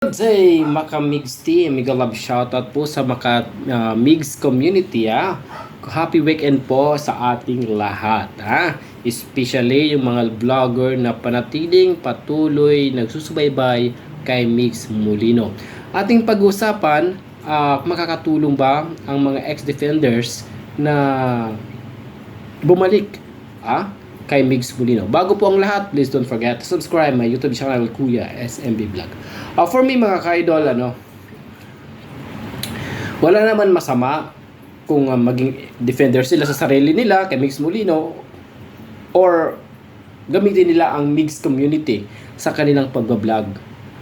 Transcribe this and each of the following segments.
Good day, Maka Migs team. Mega love shoutout po sa Maka Migs community. Happy weekend po sa ating lahat. Especially yung mga vlogger na panatiling patuloy nagsusubaybay kay Migs Molino. Ating pag-usapan, makakatulong ba ang mga ex-defenders na bumalik kay Migs Molino. Bago po ang lahat, please don't forget to subscribe my YouTube channel, Kuya SMB Vlog. For me mga ka-idol, wala naman masama kung maging defender sila sa sarili nila kay Migs Molino or gamitin nila ang Migs community sa kanilang pagbablog.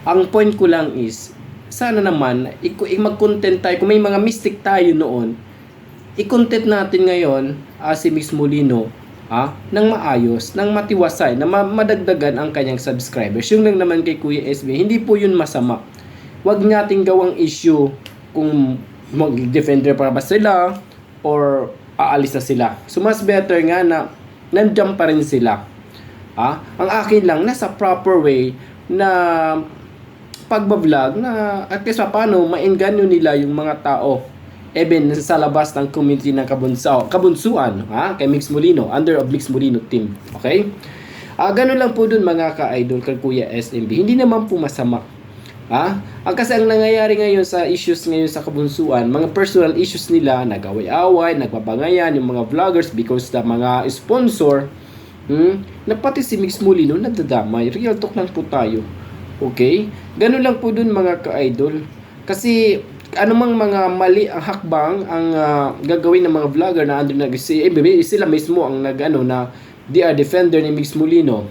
Ang point ko lang is, sana naman mag-content tayo. Kung may mga mistake tayo noon, i-content natin ngayon si Migs Molino nang maayos, nang matiwasay, na madagdagan ang kanyang subscribers. Yung lang naman kay Kuya SB, hindi po yun masama. Huwag nating gawang issue kung mag-defender pa ba sila or aalis na sila. So mas better nga na nandiyan pa rin sila. Ang akin lang, nasa proper way na pagbablog na at least paano maengganyo nila yung mga tao even sa labas ng community ng kabunsuan kay Migs Molino, under of Migs Molino team. Okay? Ganun lang po dun mga ka-idol kay Kuya SMB. Hindi naman po masama. Kasi ang nangyayari ngayon sa issues ngayon sa kabunsuan, mga personal issues nila, nag-away-away, nagbabangayan yung mga vloggers because the mga sponsor, na pati si Migs Molino nagdadamay. Real talk lang po tayo. Okay? Ganun lang po dun mga ka-idol. Kasi anumang mga mali ang hakbang ang gagawin ng mga vlogger na under sila mismo ang na they are defender ni Migs Molino.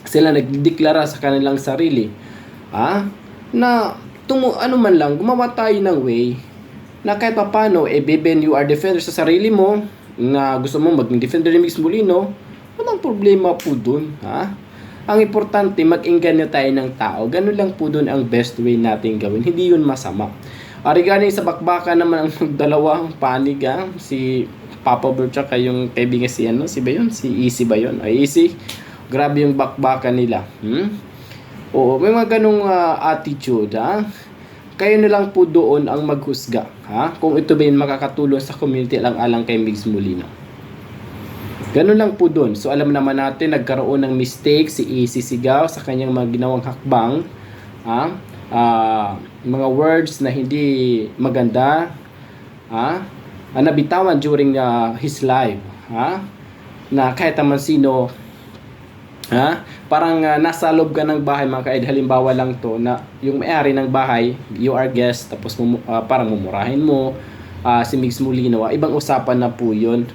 Sila nagdeklara sa kanilang sarili na ano man lang gumawa tayo ng way na kahit paano even you are defender sa sarili mo na gusto mo maging defender ni Migs Molino, walang problema po dun. Ang importante, mag-engganyo tayo ng tao. Ganun lang po dun ang best way natin gawin. Hindi yun masama. Regarding sa bakbakan naman ang dalawang panig, si Papa Bear tsaka yung kaibigan si si Easy ba yun? Easy. Grabe yung bakbakan nila. Oo, may mga ganung attitude. Kayo na lang po doon ang maghusga. Kung ito ba yung makakatulong sa community alang-alang kay Migs Molino. Ganun lang po doon. So alam naman natin, nagkaroon ng mistake si Easy Sigaw sa kanyang mga ginawang hakbang. Mga words na hindi maganda. Nabitawan during his live. Na kahit naman sino, parang nasa loob ka ng bahay mga kaid. Halimbawa lang to na yung may-ari ng bahay, you are guest, tapos parang mumurahin mo si Migs Molino. Ibang usapan na po yun.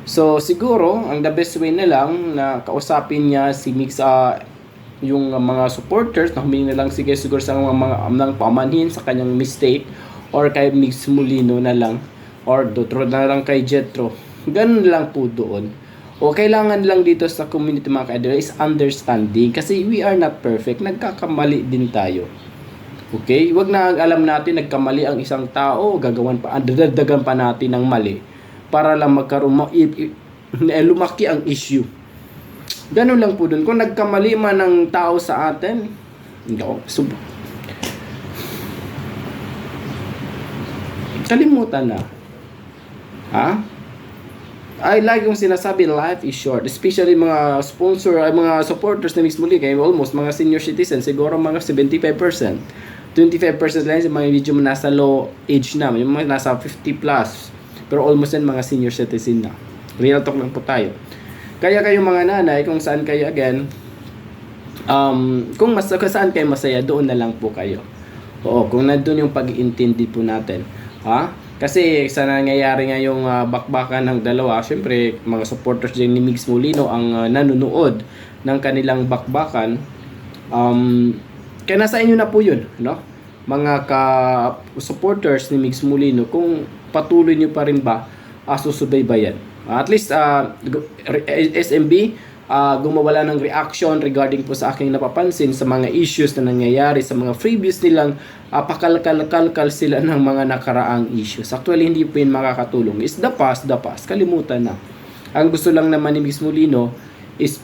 So siguro ang the best way na lang na kausapin niya si Migs, yung mga supporters na humingi na lang siguro sa mga pamanhin sa kanyang mistake, or kay Migs Molino na lang, or dotro na lang kay Jetro. Ganun lang po doon. O kailangan lang dito sa community mga ka-idol is understanding, kasi we are not perfect, nagkakamali din tayo. Okay? Wag na alam natin nagkamali ang isang tao, dadagdagan pa natin ng mali para lang lumaki ang issue. Ganun lang po dun. Kung nagkamali man ng tao sa atin, kalimutan na. I like yung sinasabi, life is short. Especially mga sponsor, mga supporters na Migs Molino, kaya almost mga senior citizens, siguro mga 75%. 25% lang yung mga medyo nasa low age na, yung mga nasa 50 plus. Pero almost yan mga senior citizen na. Real talk lang po tayo. Kaya kayo mga nanay, kung saan kayo again, kung saan kayo masaya, doon na lang po kayo. Oo, kung nandun yung pag-iintindi po natin. Kasi sa nangyayari nga yung bakbakan ng dalawa, syempre mga supporters din ni Migs Molino ang nanonood ng kanilang bakbakan. Kaya nasa inyo na po yun, no? Mga ka-supporters ni Migs Molino, kung patuloy nyo pa rin ba susubaybayan. At least SMB gumawala ng reaction regarding po sa aking napapansin sa mga issues na nangyayari sa mga previous nilang pakalkal sila ng mga nakaraang issues. Actually, hindi po yun makakatulong. Is the past, kalimutan na. Ang gusto lang naman ni Migs Molino is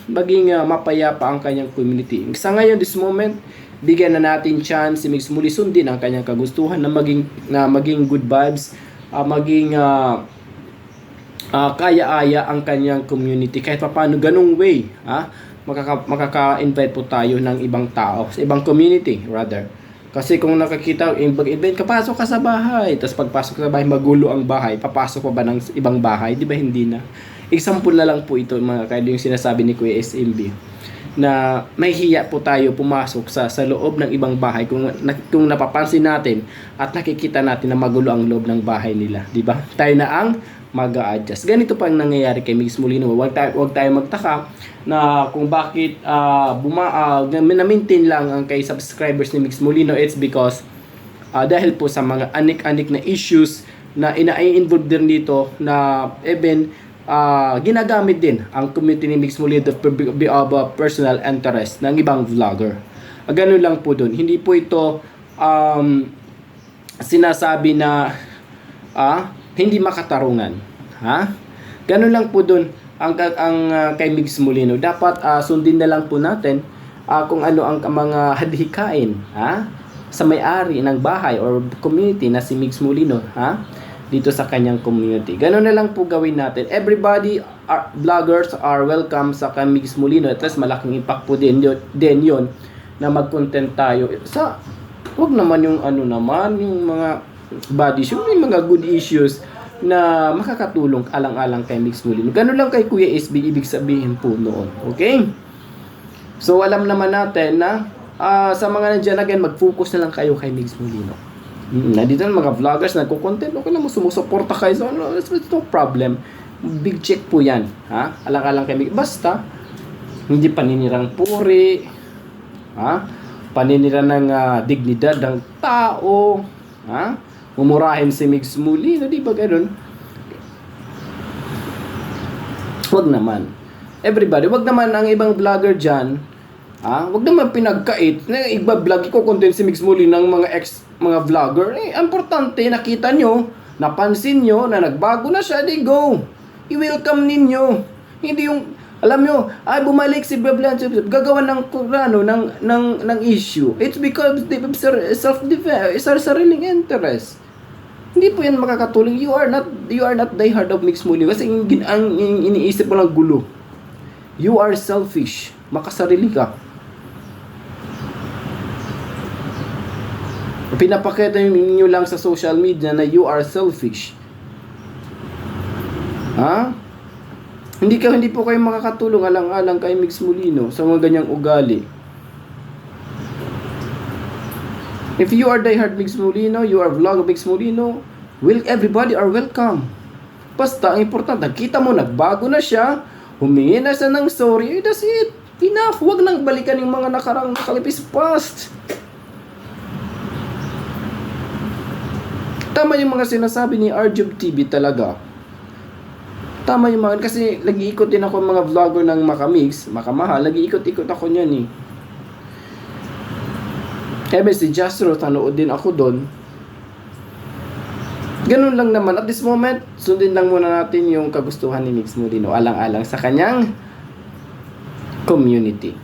maging mapayapa ang kanyang community. Sa ngayon, this moment, bigyan na natin chance si Mix Muli sundin ang kanyang kagustuhan na maging good vibes, maging kaya-aya ang kanyang community kahit paano ganung way, makaka-invite po tayo ng ibang tao sa ibang community rather. Kasi kung nakakita, invite ka, pasok ka sa bahay. Tapos pagpasok sa bahay, magulo ang bahay. Papasok pa ba ng ibang bahay? Di ba hindi na? Example na lang po ito, mga kaido, yung sinasabi ni Kuya SMB. Na may hiya po tayo pumasok sa loob ng ibang bahay kung napapansin natin at nakikita natin na magulo ang loob ng bahay nila. Di ba? Tayo na ang mag-a-adjust. Ganito pa ang nangyayari kay Mix Molino. Huwag tayo magtaka na kung bakit na-maintain lang ang kay subscribers ni Mix Molino. It's because dahil po sa mga anik-anik na issues na ina-involve din dito na even ginagamit din ang community ni Mix Molino of personal interest ng ibang vlogger. Ganun lang po dun. Hindi po ito sinasabi na hindi makatarungan. Ganun lang po dun ang kay Mix Molino. Dapat sundin na lang po natin kung ano ang mga hadhikain sa may-ari ng bahay or community na si Mix Molino dito sa kanyang community. Ganun na lang po gawin natin. Everybody, vloggers are welcome sa kay Mix Molino. At least malaking impact po din yon na mag-content tayo. Wag naman yung yung mga bad issues, yung mga good issues na makakatulong alang-alang kay Mix Molino. Ganun lang kay Kuya SB ibig sabihin po noon. Okay? So alam naman natin na sa mga nandiyan again, mag-focus na lang kayo kay Mix Molino. Nandito na mga vloggers nagko-content, okay lang mo sumusuporta kayo. So it's no problem. Big check po yan. Alang-alang kay Mix. Basta hindi paninirang puri. Paninira ng dignidad ng tao. Mumurahin si Mix Molino, di ba ganun? Wag naman. Everybody, wag naman ang ibang vlogger dyan, wag naman pinagkait. Iba-vlog ko content si Mix Molino ng mga vlogger. Importante, nakita nyo, napansin nyo, na nagbago na siya, di go. I-welcome ninyo. Hindi yung, alam nyo, bumalik si Beblan, gagawa ng issue. It's because self-defense, sariling interest. Hindi po yan makakatulong. You are not diehard of Mix Molino kasi ang iniisip mo lang gulo. You are selfish. Makasarili ka. Pinapakita niyo lang sa social media na you are selfish. Hindi po kayo makakatulong alang-alang kay Mix Molino sa mga ganyang ugali. If you are diehard Mix Molino, you are vlog of Mix Molino, everybody are welcome. Basta, ang importante, nakita mo, nagbago na siya, humingi na siya ng sorry, that's it. Enough. Huwag nang balikan yung mga nakalipis past. Tama yung mga sinasabi ni Arjob TV talaga. Tama yung mga, kasi nag-iikot din ako mga vlogger ng makamahal, nag-iikot-ikot ako niyan eh. Si Jastro, tanood din ako doon. Ganun lang naman. At this moment, sundin lang muna natin yung kagustuhan ni Mix Molino alang-alang sa kanyang community.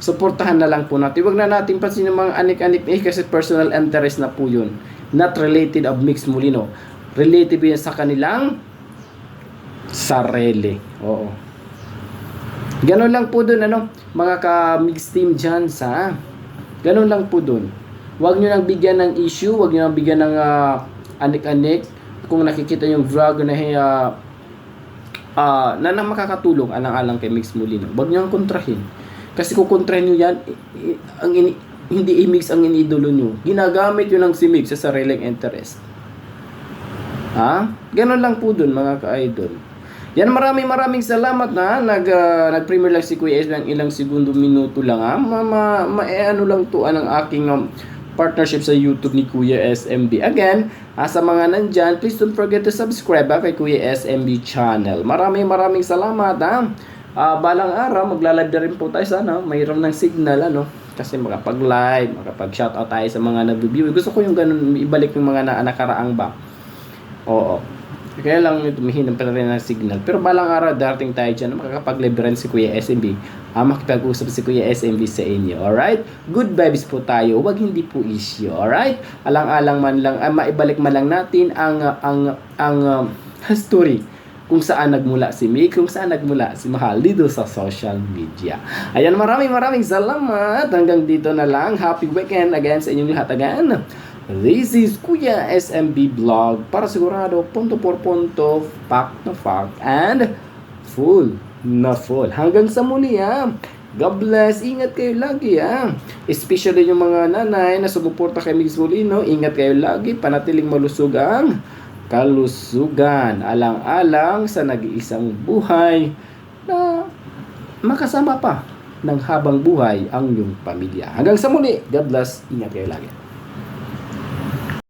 Suportahan na lang po natin. Huwag na natin pansin yung mga anik-anik kasi personal interest na po yun. Not related of Mix Molino. Related yan sa kanilang sarili. Oo. Ganun lang po doon, mga ka-mix team dyan sa ganun lang po dun. Huwag nyo nang bigyan ng issue, huwag nyo nang bigyan ng anik-anik. Kung nakikita yung vlog na makakatulong alang-alang kay Mix Molino, huwag nyo nang kontrahin. Kasi kung kontrahin nyo yan, hindi i-mix ang inidolo nyo. Ginagamit yun ng si Mix sa sariling interest. Ganun lang po dun, mga ka-idol. Yan, maraming salamat na nag-premiere lang si Kuya S ng ilang segundo, minuto lang ano lang to ang aking partnership sa YouTube ni Kuya SMB. Again, sa mga nandyan, please don't forget to subscribe kay Kuya SMB channel. Maraming salamat balang araw, magla-live na rin po tayo sana. Mayroon ng signal kasi makapag-live, makapag-shoutout tayo sa mga nag-review. Gusto ko yung ganun, ibalik yung mga nakaraang ba. Oo. Kaya lang tumihinang pa rin ng signal. Pero balang araw darating tayo dyan, makakapag-liberan si Kuya SMB. Makipag-usap si Kuya SMB sa inyo. Alright? Good vibes po tayo. Huwag hindi po issue. Alright? Alang-alang man lang, maibalik man lang natin ang history kung saan nagmula si Mick, kung saan nagmula si Mahal dito sa social media. Ayan, maraming salamat. Hanggang dito na lang. Happy weekend again sa inyong lahat again. This is Kuya SMB Vlog para sigurado punto por punto, fact na fact, and full na full. Hanggang sa muli God bless. Ingat kayo lagi Especially yung mga nanay na sumuporta kay Mix Molino. Ingat kayo lagi. Panatiling malusog ang kalusugan. Alang-alang sa nag-iisang buhay na makasama pa ng habang buhay ang iyong pamilya. Hanggang sa muli. God bless. Ingat kayo lagi.